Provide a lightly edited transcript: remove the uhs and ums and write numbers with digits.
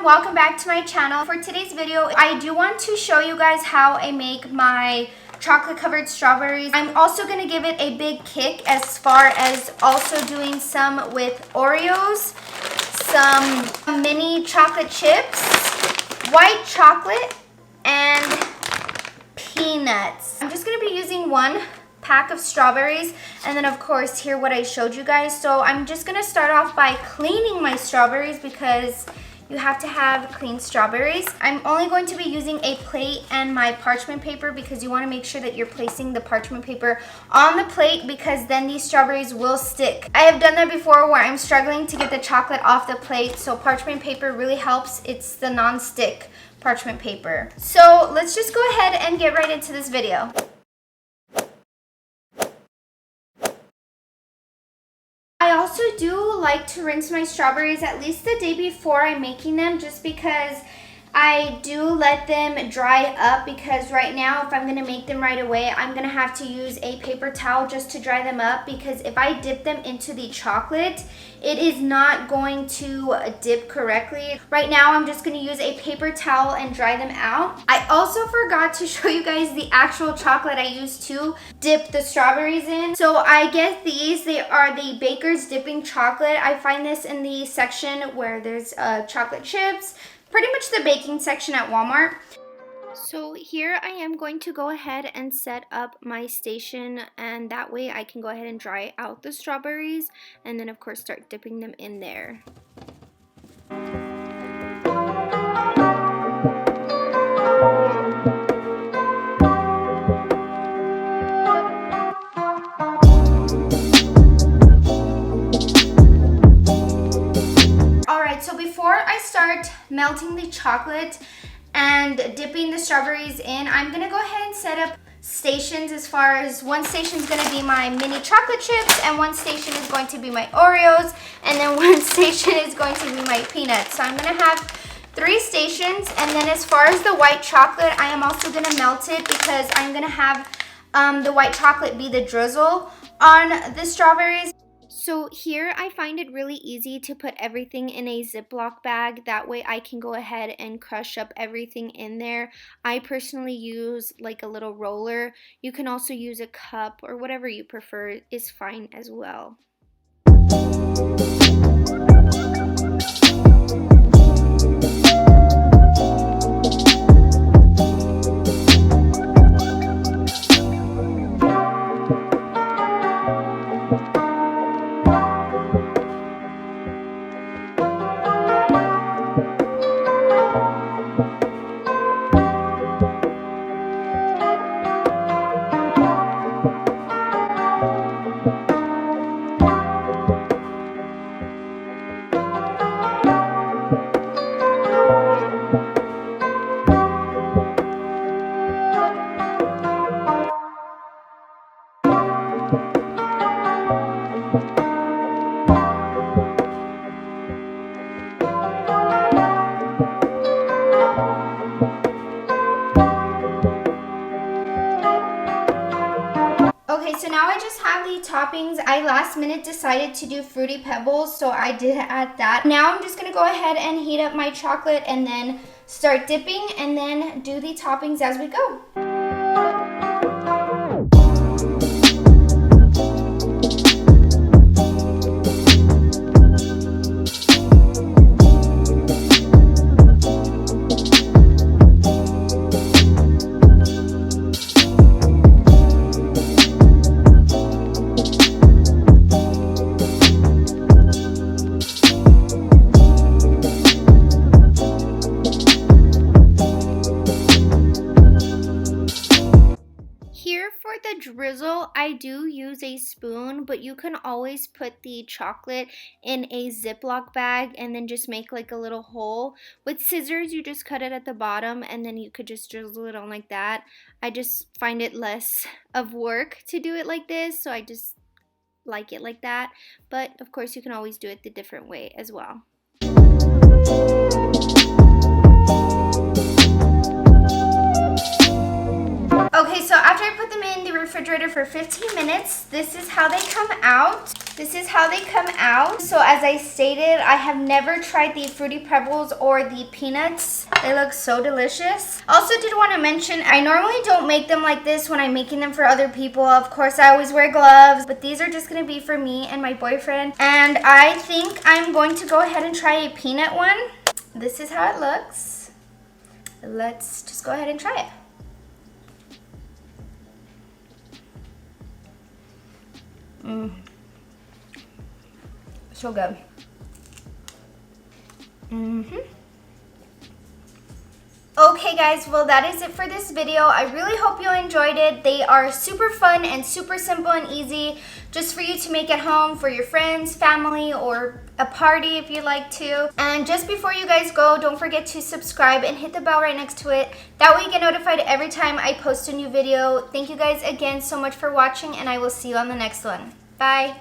welcome back to my channel. For today's video, I do want to show you guys how I make my chocolate covered strawberries. I'm also going to give it a big kick as far as also doing some with Oreos, some mini chocolate chips, white chocolate, and peanuts. I'm just going to be using one pack of strawberries, and then of course here what I showed you guys. So I'm just gonna start off by cleaning my strawberries because you have to have clean strawberries. I'm only going to be using a plate and my parchment paper because you want to make sure that you're placing the parchment paper on the plate because then these strawberries will stick. I have done that before where I'm struggling to get the chocolate off the plate, so parchment paper really helps. It's the non-stick parchment paper. So let's just go ahead and get right into this video. I also do like to rinse my strawberries at least the day before I'm making them, just because I do let them dry up, because right now if I'm going to make them right away, I'm going to have to use a paper towel just to dry them up, because if I dip them into the chocolate, it is not going to dip correctly. Right now I'm just going to use a paper towel and dry them out. I also forgot to show you guys the actual chocolate I used to dip the strawberries in. So I get these. They are the Baker's Dipping Chocolate. I find this in the section where there's chocolate chips, pretty much the baking section at Walmart. So here I am going to go ahead and set up my station, and that way I can go ahead and dry out the strawberries and then of course start dipping them in there. Alright, so before I start melting the chocolate and dipping the strawberries in, I'm gonna go ahead and set up stations, as far as one station is gonna be my mini chocolate chips, and one station is going to be my Oreos, and then one station is going to be my peanuts. So I'm gonna have 3 stations, and then as far as the white chocolate, I am also gonna melt it because I'm gonna have the white chocolate be the drizzle on the strawberries. So here I find it really easy to put everything in a Ziploc bag. That way I can go ahead and crush up everything in there. I personally use like a little roller. You can also use a cup, or whatever you prefer is fine as well. Okay, so now I just have the toppings. I last minute decided to do Fruity Pebbles, so I did add that. Now I'm just going to go ahead and heat up my chocolate and then start dipping, and then do the toppings as we go. Drizzle, I do use a spoon, but you can always put the chocolate in a Ziploc bag and then just make like a little hole. With scissors, you just cut it at the bottom and then you could just drizzle it on like that. I just find it less of work to do it like this, so I just like it like that. But of course, you can always do it the different way as well. Okay, so after I put them in the refrigerator for 15 minutes, this is how they come out. This is how they come out. So as I stated, I have never tried the Fruity Pebbles or the peanuts. They look so delicious. Also did want to mention, I normally don't make them like this when I'm making them for other people. Of course, I always wear gloves, but these are just going to be for me and my boyfriend. And I think I'm going to go ahead and try a peanut one. This is how it looks. Let's just go ahead and try it. So good. Okay guys, well that is it for this video. I really hope you enjoyed it. They are super fun and super simple and easy just for you to make at home for your friends, family, or a party if you'd like to. And just before you guys go, don't forget to subscribe and hit the bell right next to it. That way you get notified every time I post a new video. Thank you guys again so much for watching, and I will see you on the next one. Bye.